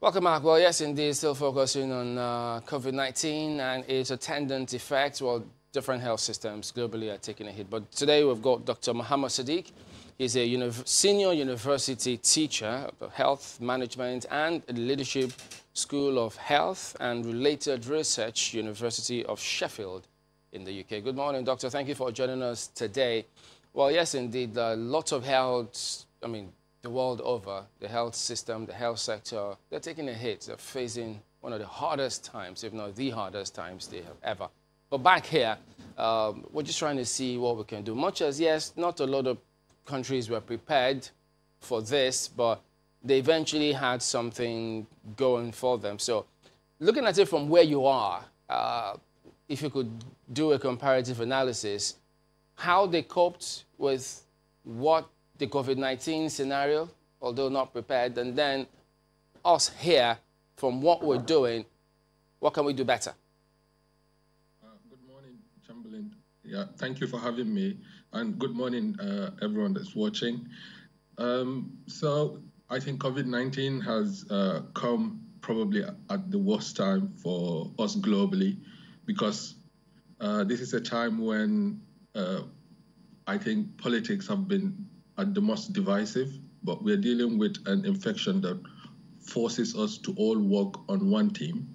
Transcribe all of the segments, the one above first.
Welcome back. Well, yes, indeed, still focusing on COVID-19 and its attendant effects. Well, different health systems globally are taking a hit. But today we've got Dr. Muhammad Sadiq. He's a senior university teacher of health management and leadership School of Health and Related Research, University of Sheffield in the UK. Good morning, Doctor. Thank you for joining us today. Well, yes, indeed, lots of health, the world over, the health system, the health sector, they're taking a hit. They're facing one of the hardest times, if not the hardest times they have ever. But back here, we're just trying to see what we can do. Much as, yes, not a lot of countries were prepared for this, but they eventually had something going for them. So looking at it from where you are, if you could do a comparative analysis, how they coped with what the COVID-19 scenario, although not prepared, and then us here, from what we're doing, what can we do better? Good morning, Chamberlain. Yeah, thank you for having me, and good morning, everyone that's watching. So I think COVID-19 has come probably at the worst time for us globally, because this is a time when I think politics have been at the most divisive, but we're dealing with an infection that forces us to all work on one team.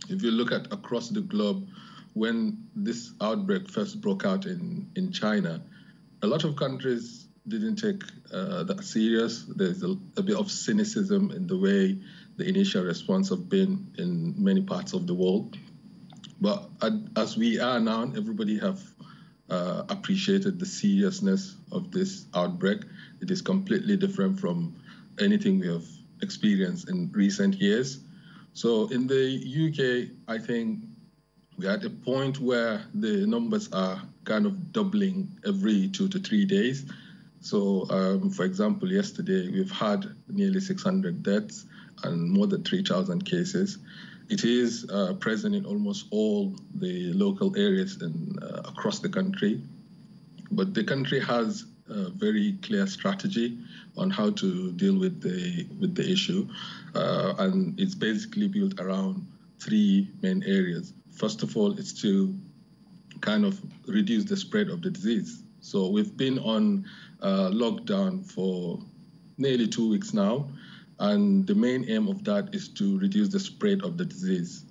If you look at across the globe, when this outbreak first broke out in China, a lot of countries didn't take that serious. There's a bit of cynicism in the way the initial response have been in many parts of the world. But as we are now, everybody have appreciated the seriousness of this outbreak. It is completely different from anything we have experienced in recent years. So in the UK, I think we're at a point where the numbers are kind of doubling every 2 to 3 days. So for example, yesterday we've had nearly 600 deaths and more than 3,000 cases. It is present in almost all the local areas across the country, but the country has a very clear strategy on how to deal with the issue, and it's basically built around 3 main areas. First of all, it's to kind of reduce the spread of the disease. So we've been on lockdown for nearly 2 weeks now. And the main aim of that is to reduce the spread of the disease.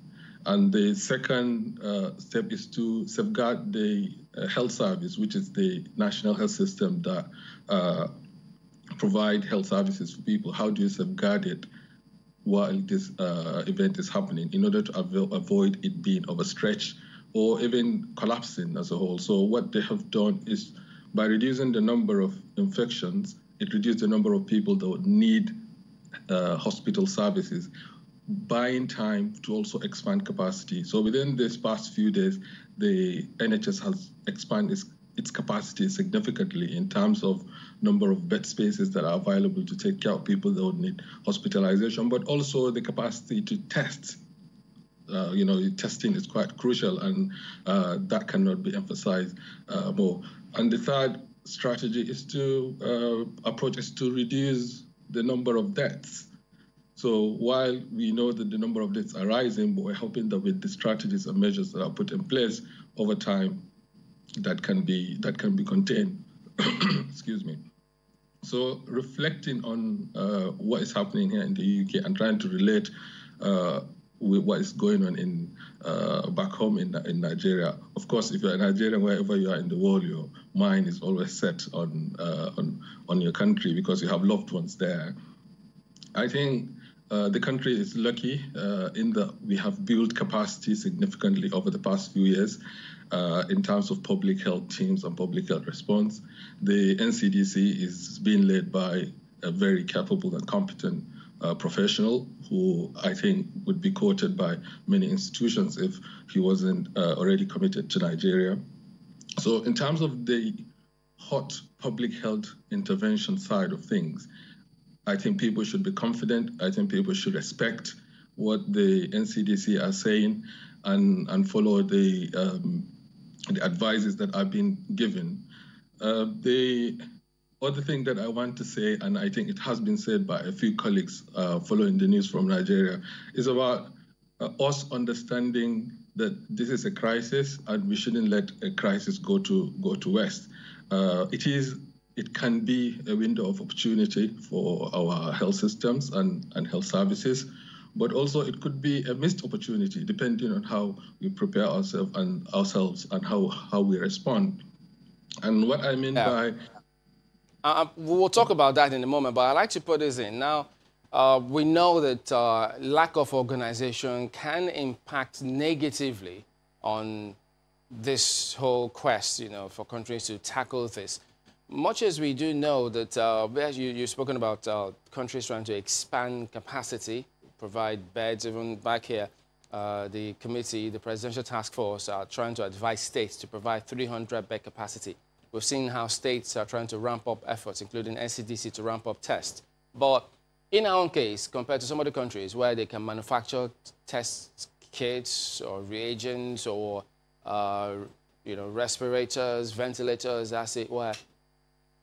And the second step is to safeguard the health service, which is the national health system that provide health services for people. How do you safeguard it while this event is happening in order to avoid it being overstretched or even collapsing as a whole? So what they have done is, by reducing the number of infections, it reduced the number of people that would need hospital services, buying time to also expand capacity. So within these past few days, the NHS has expanded its capacity significantly in terms of number of bed spaces that are available to take care of people that would need hospitalization, but also the capacity to test. Testing is quite crucial, and that cannot be emphasized more. And the third strategy is to reduce the number of deaths. So while we know that the number of deaths are rising, but we're hoping that with the strategies and measures that are put in place over time, that can be contained. Excuse me. So reflecting on what is happening here in the UK and trying to relate with what is going on in back home in Nigeria. Of course, if you're a Nigerian, wherever you are in the world, your mind is always set on your country because you have loved ones there. I think the country is lucky in that we have built capacity significantly over the past few years in terms of public health teams and public health response. The NCDC is being led by a very capable and competent professional who I think would be quoted by many institutions if he wasn't already committed to Nigeria. So in terms of the hot public health intervention side of things, I think people should be confident. I think people should respect what the NCDC are saying and follow the advices that are being given. The other thing that I want to say, and I think it has been said by a few colleagues following the news from Nigeria, is about us understanding that this is a crisis and we shouldn't let a crisis go to West. It can be a window of opportunity for our health systems and health services, but also it could be a missed opportunity depending on how we prepare ourselves and how we respond. And what I mean by we'll talk about that in a moment, but I'd like to put this in. Now, we know that lack of organization can impact negatively on this whole quest, for countries to tackle this. Much as we do know that, you've spoken about countries trying to expand capacity, provide beds, even back here, the committee, the Presidential Task Force are trying to advise states to provide 300 bed capacity. We've seen how states are trying to ramp up efforts, including NCDC, to ramp up tests. But in our own case, compared to some other countries where they can manufacture test kits or reagents or respirators, ventilators, as it were,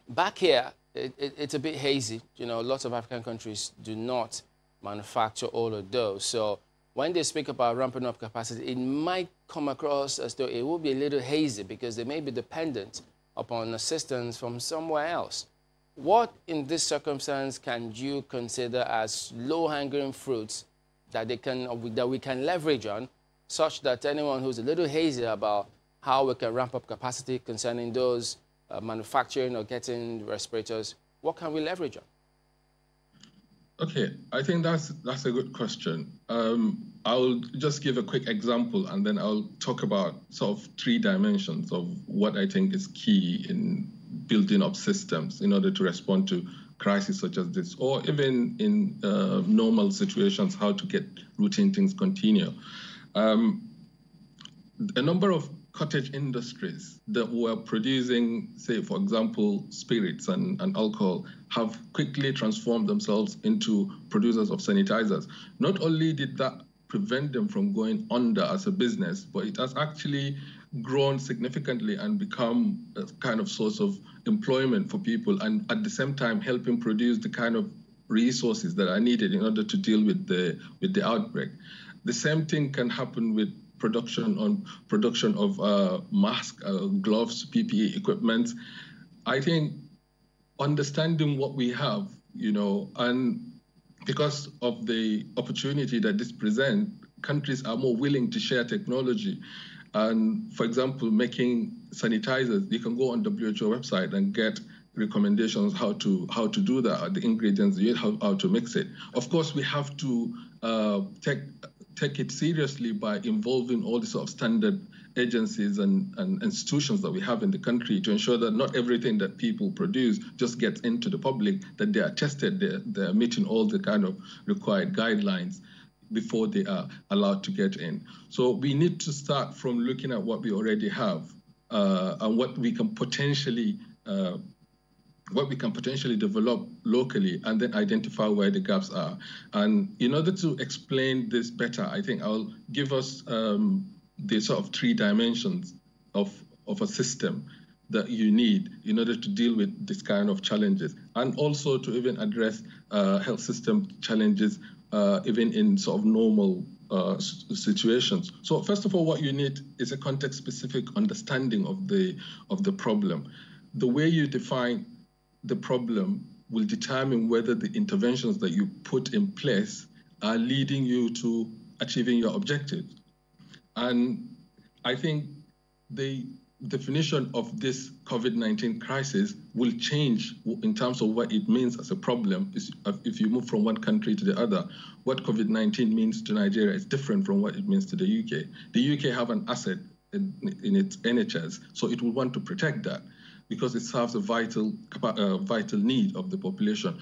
back here, it's a bit hazy. Lots of African countries do not manufacture all of those. So when they speak about ramping up capacity, it might come across as though it will be a little hazy because they may be dependent upon assistance from somewhere else. What in this circumstance can you consider as low-hanging fruits that we can leverage on, such that anyone who's a little hazy about how we can ramp up capacity concerning those manufacturing or getting respirators, what can we leverage on? Okay, I think that's a good question. I'll just give a quick example and then I'll talk about sort of 3 dimensions of what I think is key in building up systems in order to respond to crises such as this, or even in normal situations, how to get routine things continue. A number of cottage industries that were producing, say, for example, spirits and alcohol have quickly transformed themselves into producers of sanitizers. Not only did that prevent them from going under as a business, but it has actually grown significantly and become a kind of source of employment for people, and at the same time helping produce the kind of resources that are needed in order to deal with the outbreak. The same thing can happen with production of masks, gloves, PPE equipment. I think understanding what we have, and because of the opportunity that this presents, countries are more willing to share technology. And for example, making sanitizers, you can go on WHO website and get recommendations how to do that, the ingredients, how to mix it. Of course, we have to take it seriously by involving all the sort of standard agencies and institutions that we have in the country to ensure that not everything that people produce just gets into the public, that they are tested, they're meeting all the kind of required guidelines before they are allowed to get in. So we need to start from looking at what we already have and what we can potentially develop locally, and then identify where the gaps are. And in order to explain this better, I think I'll give us the sort of 3 dimensions of a system that you need in order to deal with this kind of challenges, and also to even address health system challenges even in sort of normal situations. So first of all, what you need is a context-specific understanding of the problem. The way you define the problem will determine whether the interventions that you put in place are leading you to achieving your objectives. And I think the definition of this COVID-19 crisis will change in terms of what it means as a problem. If you move from one country to the other, what COVID-19 means to Nigeria is different from what it means to the UK. The UK have an asset in its NHS, so it will want to protect that because it serves a vital need of the population.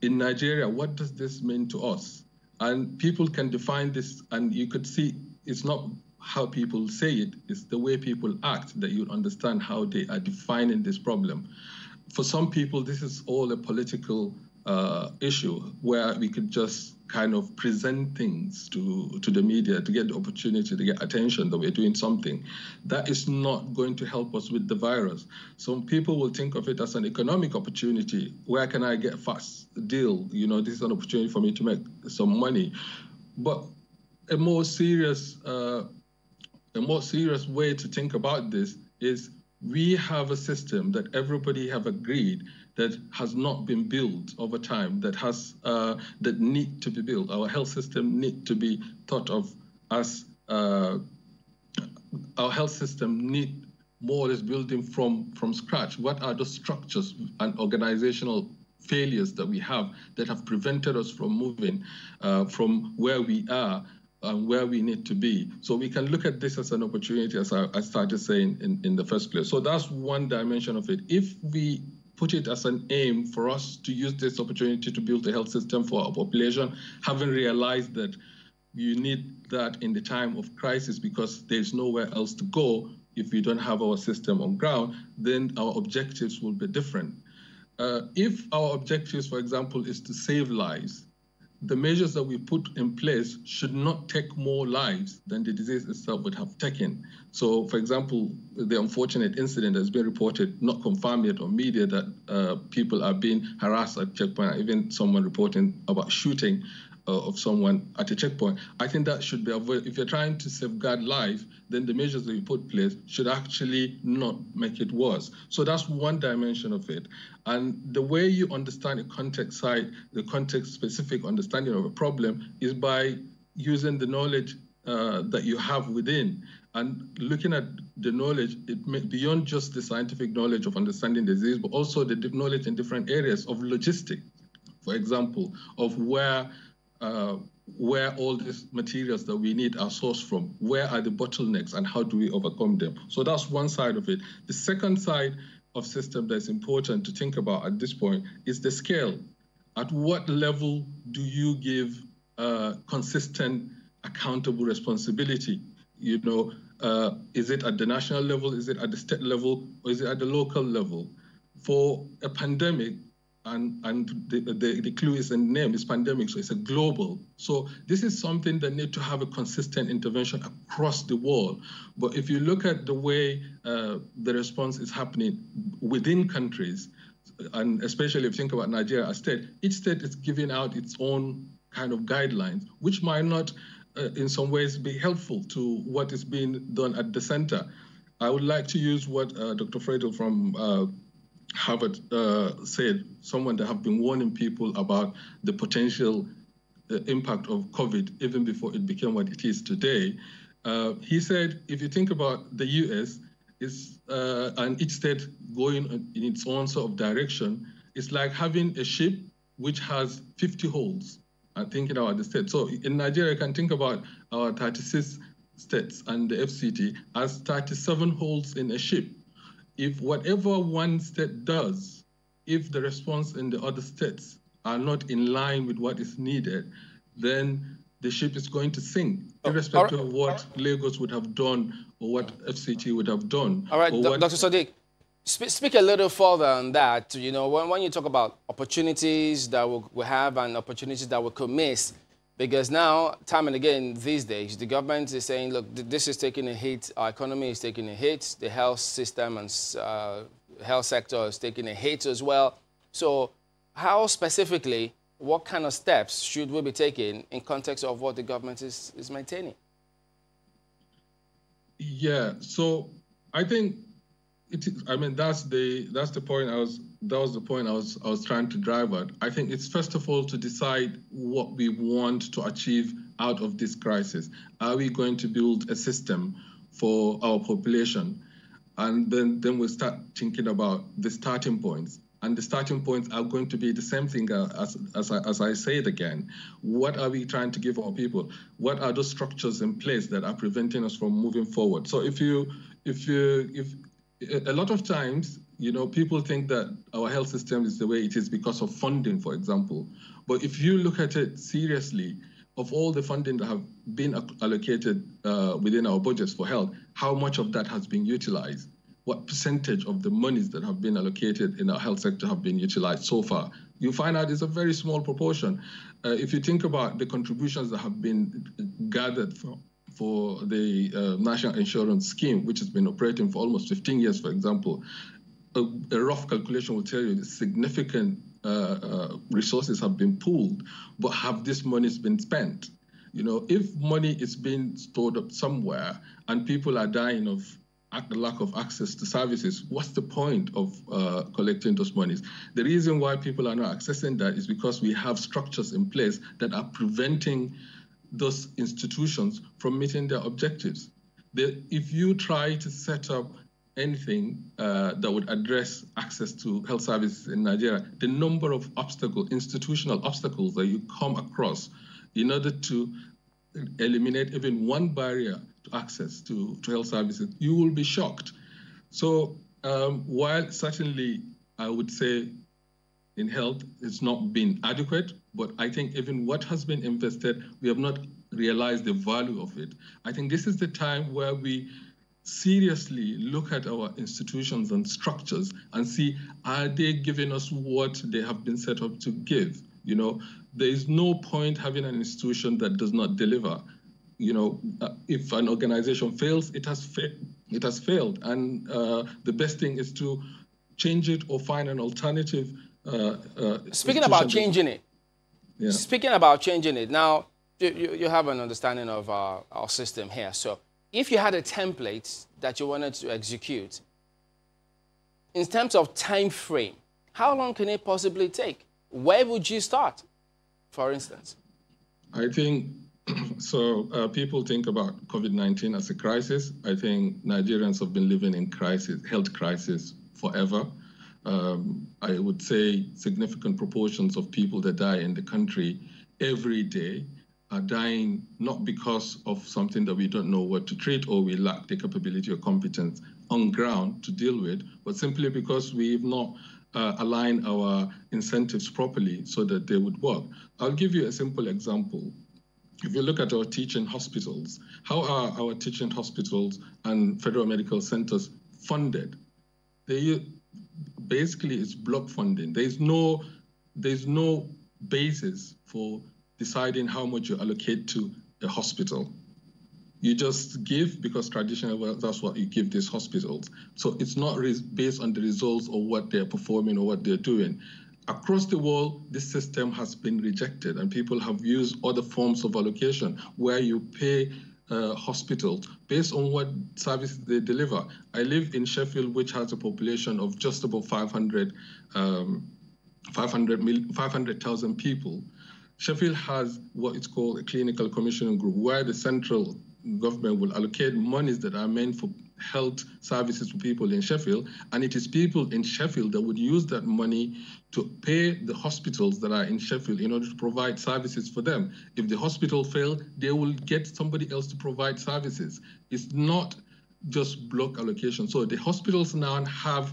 In Nigeria, what does this mean to us? And people can define this, and you could see it's not how people say it, it's the way people act that you understand how they are defining this problem. For some people, this is all a political issue where we could just kind of present things to the media to get the opportunity to get attention that we're doing something. That is not going to help us with the virus. Some people will think of it as an economic opportunity. Where can I get a fast deal? You know, this is an opportunity for me to make some money. But a more serious way to think about this is we have a system that everybody have agreed that has not been built over time, that need to be built. Our health system need to be thought of as our health system need more or less building from scratch. What are the structures and organizational failures that we have that have prevented us from moving from where we are and where we need to be? So we can look at this as an opportunity, as I started saying in the first place. So that's one dimension of it. If we put it as an aim for us to use this opportunity to build a health system for our population, having realized that you need that in the time of crisis because there's nowhere else to go if we don't have our system on ground, then our objectives will be different. If our objectives, for example, is to save lives, the measures that we put in place should not take more lives than the disease itself would have taken. So, for example, the unfortunate incident that's been reported, not confirmed yet on media, that people are being harassed at checkpoint, even someone reporting about shooting of someone at a checkpoint. I think that should be avoided. If you're trying to safeguard life, then the measures that you put in place should actually not make it worse. So that's one dimension of it. And the way you understand the context side, the context-specific understanding of a problem is by using the knowledge that you have within. And looking at the knowledge, beyond just the scientific knowledge of understanding the disease, but also the knowledge in different areas of logistics, for example, of where all these materials that we need are sourced from, where are the bottlenecks and how do we overcome them? So that's one side of it. The second side of system that's important to think about at this point is the scale. At what level do you give consistent, accountable responsibility? You know, is it at the national level, is it at the state level, or is it at the local level? For a pandemic, and the clue is in the name, it's pandemic, so it's a global. So this is something that needs to have a consistent intervention across the world. But if you look at the way the response is happening within countries, and especially if you think about Nigeria as state, each state is giving out its own kind of guidelines, which might not in some ways be helpful to what is being done at the center. I would like to use what Dr. Fredo from Harvard said, someone that have been warning people about the potential impact of COVID even before it became what it is today. He said, if you think about the US, and each state going in its own sort of direction, it's like having a ship which has 50 holes, and thinking about the state. So in Nigeria, you can think about our 36 states and the FCT as 37 holes in a ship. If whatever one state does, if the response in the other states are not in line with what is needed, then the ship is going to sink, irrespective of what Lagos would have done or what FCT would have done. All right, Dr. Sadiq, speak a little further on that. You know, when you talk about opportunities that we have and opportunities that we could miss, because now, time and again these days, the government is saying, look, this is taking a hit, our economy is taking a hit, the health system and health sector is taking a hit as well. So how specifically, what kind of steps should we be taking in context of what the government is maintaining? Yeah, so I think that's the point I was trying to drive at. I think it's first of all to decide what we want to achieve out of this crisis. Are we going to build a system for our population? And then we start thinking about the starting points. And the starting points are going to be the same thing as I say it again. What are we trying to give our people? What are those structures in place that are preventing us from moving forward? So if a lot of times, you know, people think that our health system is the way it is because of funding, for example. But if you look at it seriously, of all the funding that have been allocated within our budgets for health, how much of that has been utilized? what percentage of the monies that have been allocated in our health sector have been utilized so far, you find out it's a very small proportion. If you think about the contributions that have been gathered for the National Insurance Scheme, which has been operating for almost 15 years, for example, a rough calculation will tell you that significant resources have been pooled, but have this money been spent? You know, if money is being stored up somewhere and people are dying of the lack of access to services, what's the point of collecting those monies? The reason why people are not accessing that is because we have structures in place that are preventing those institutions from meeting their objectives. If you try to set up anything that would address access to health services in Nigeria, the number of institutional obstacles that you come across in order to eliminate even one barrier to access to health services, you will be shocked. So while certainly I would say in health it's not been adequate, but I think even what has been invested, we have not realized the value of it. I think this is the time where we seriously look at our institutions and structures and see, are they giving us what they have been set up to give? You know, there is no point having an institution that does not deliver. You know, if an organization fails, it has failed. And the best thing is to change it or find an alternative. Speaking about changing it, now you have an understanding of our system here. So if you had a template that you wanted to execute, in terms of time frame, how long can it possibly take? Where would you start, for instance? I think, so people think about COVID-19 as a crisis. I think Nigerians have been living in health crisis forever. I would say significant proportions of people that die in the country every day are dying not because of something that we don't know what to treat or we lack the capability or competence on ground to deal with, but simply because we've not aligned our incentives properly so that they would work. I'll give you a simple example. If you look at our teaching hospitals, how are our teaching hospitals and federal medical centers funded? Basically, it's block funding. There's no basis for deciding how much you allocate to a hospital. You just give because traditionally, well, that's what you give these hospitals. So it's not based on the results or what they're performing or what they're doing. Across the world, this system has been rejected and people have used other forms of allocation where you pay hospitals based on what services they deliver. I live in Sheffield, which has a population of just about 500,000 people. Sheffield has what is called a clinical commissioning group, where the central government will allocate monies that are meant for health services for people in Sheffield, and it is people in Sheffield that would use that money to pay the hospitals that are in Sheffield in order to provide services for them. If the hospital fails, they will get somebody else to provide services. It's not just block allocation. So the hospitals now have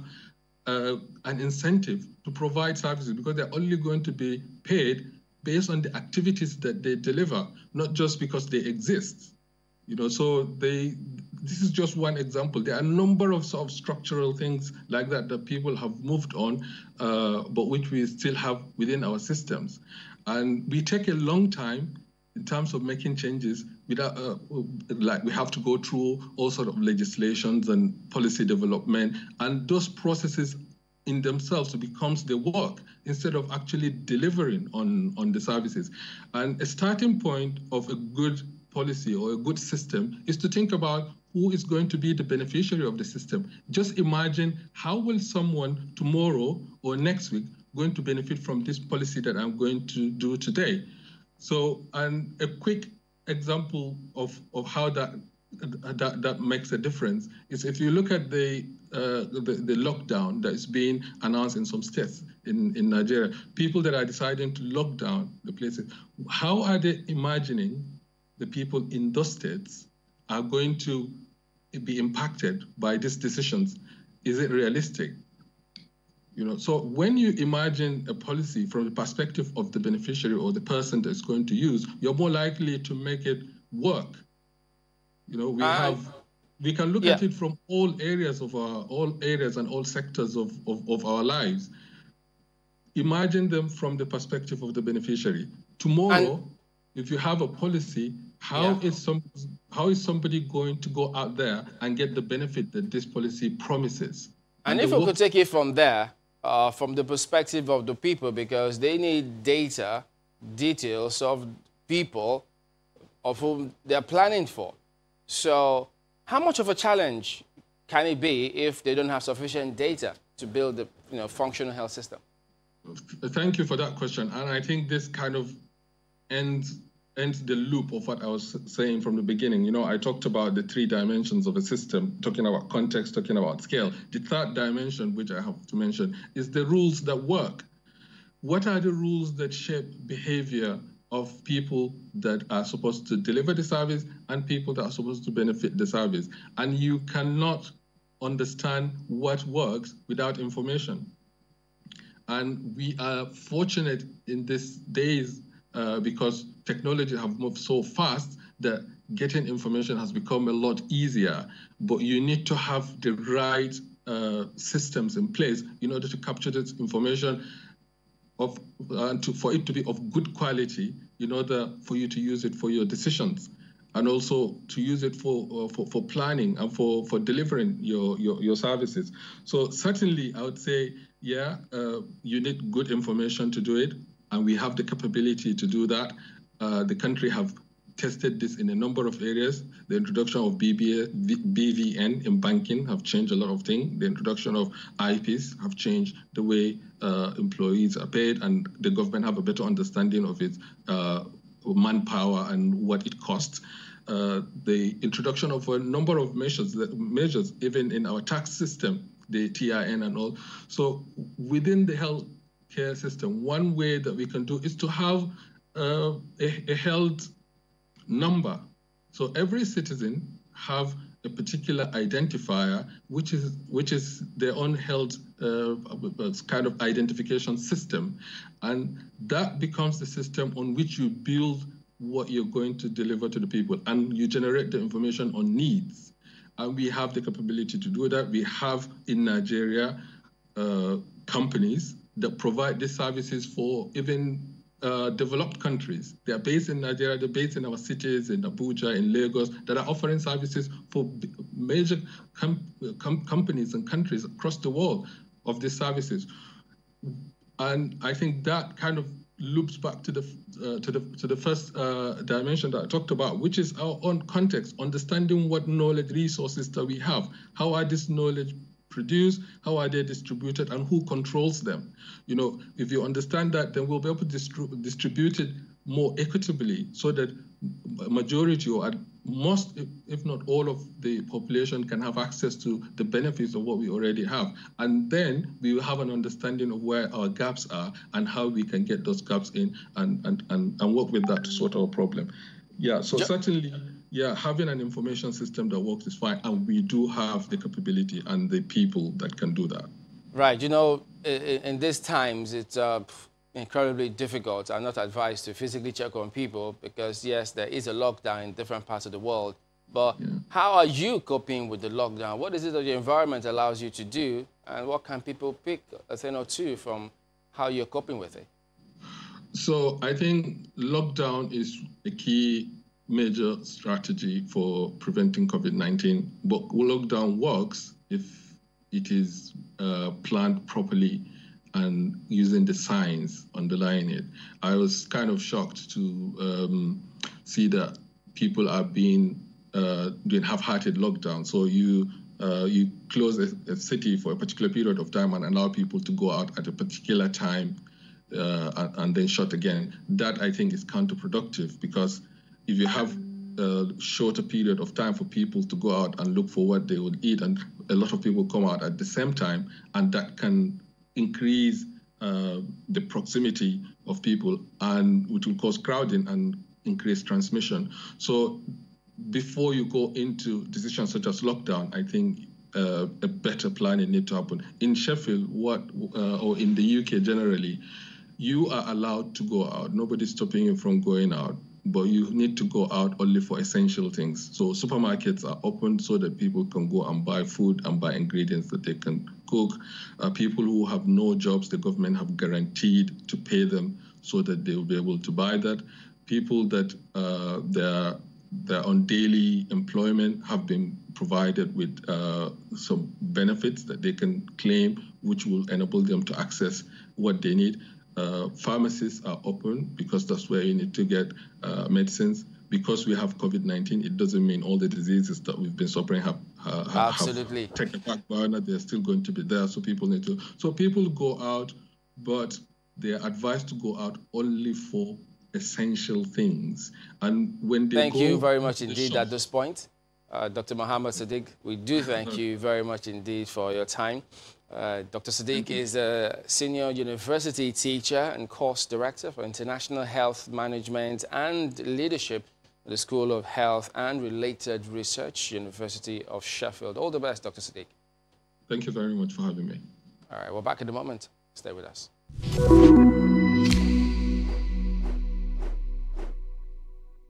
an incentive to provide services because they're only going to be paid based on the activities that they deliver, not just because they exist. You know, so this is just one example. There are a number of sort of structural things like that people have moved on, but which we still have within our systems. And we take a long time in terms of making changes without, like we have to go through all sort of legislations and policy development, and those processes in themselves becomes the work instead of actually delivering on the services. And a starting point of a good policy or a good system is to think about who is going to be the beneficiary of the system. Just imagine, how will someone tomorrow or next week going to benefit from this policy that I'm going to do today? So, and a quick example of how that makes a difference is if you look at the lockdown that is being announced in some states in Nigeria, people that are deciding to lock down the places, how are they imagining the people in those states are going to be impacted by these decisions? Is it realistic? You know, so when you imagine a policy from the perspective of the beneficiary or the person that's going to use, you're more likely to make it work. You know, we have We can look Yeah. at it from all areas and all sectors of our lives. Imagine them from the perspective of the beneficiary. Tomorrow, if you have a policy, how is somebody going to go out there and get the benefit that this policy promises? And if we could take it from there, from the perspective of the people, because they need data, details of people of whom they're planning for. So how much of a challenge can it be if they don't have sufficient data to build a functional health system? Thank you for that question. And I think this kind of ends the loop of what I was saying from the beginning. I talked about the 3 dimensions of a system, talking about context, talking about scale. The 3rd dimension, which I have to mention, is the rules that work. What are the rules that shape behavior of people that are supposed to deliver the service and people that are supposed to benefit the service? And you cannot understand what works without information. And we are fortunate in these days because technology have moved so fast that getting information has become a lot easier. But you need to have the right systems in place in order to capture this information for it to be of good quality, in order for you to use it for your decisions, and also to use it for planning and for delivering your services. So certainly, I would say, you need good information to do it, and we have the capability to do that. The country have tested this in a number of areas. The introduction of BVN in banking have changed a lot of things. The introduction of IPs have changed the way employees are paid, and the government have a better understanding of its manpower and what it costs. The introduction of a number of measures, even in our tax system, the TIN and all. So within the healthcare system, one way that we can do is to have a health number. So every citizen have a particular identifier, which is their own health kind of identification system. And that becomes the system on which you build what you're going to deliver to the people, and you generate the information on needs. And we have the capability to do that. We have in Nigeria companies that provide these services for even developed countries. They are based in Nigeria, they're based in our cities, in Abuja, in Lagos, that are offering services for major companies and countries across the world of these services. And I think that kind of loops back to the first dimension that I talked about, which is our own context, understanding what knowledge resources that we have. How are this knowledge produced, how are they distributed, and who controls them? If you understand that, then we'll be able to distribute it more equitably, so that a majority, or at most, if not all of the population, can have access to the benefits of what we already have. And then we will have an understanding of where our gaps are and how we can get those gaps in and work with that to sort out a problem. Yeah, so certainly, having an information system that works is fine, and we do have the capability and the people that can do that. Right. In these times, it's incredibly difficult. I'm not advised to physically check on people because, yes, there is a lockdown in different parts of the world. But how are you coping with the lockdown? What is it that your environment allows you to do? And what can people pick a thing or two from how you're coping with it? So I think lockdown is a key major strategy for preventing COVID-19. But lockdown works if it is planned properly and using the science underlying it. I was kind of shocked to see that people are being doing half-hearted lockdown. So you close a city for a particular period of time and allow people to go out at a particular time and then shut again. That, I think, is counterproductive, because if you have a shorter period of time for people to go out and look for what they would eat, and a lot of people come out at the same time, and that can increase the proximity of people, and which will cause crowding and increase transmission. So before you go into decisions such as lockdown, I think a better planning needs to happen. In Sheffield, or in the UK generally, you are allowed to go out. Nobody's stopping you from going out. but you need to go out only for essential things. So supermarkets are open so that people can go and buy food and buy ingredients that they can cook. People who have no jobs, the government have guaranteed to pay them so that they will be able to buy that. People that they're on daily employment have been provided with some benefits that they can claim, which will enable them to access what they need. Pharmacies are open because that's where you need to get medicines. Because we have COVID-19, it doesn't mean all the diseases that we've been suffering have taken a back burner. They're still going to be there, so people need to. So people go out, but they're advised to go out only for essential things. And when they Thank you very much indeed at this point. Dr. Muhammad Sadiq, we do thank you very much indeed for your time. Dr. Sadiq is a senior university teacher and course director for international health management and leadership at the School of Health and Related Research, University of Sheffield. All the best, Dr. Sadiq. Thank you very much for having me. All right, we're back in a moment. Stay with us.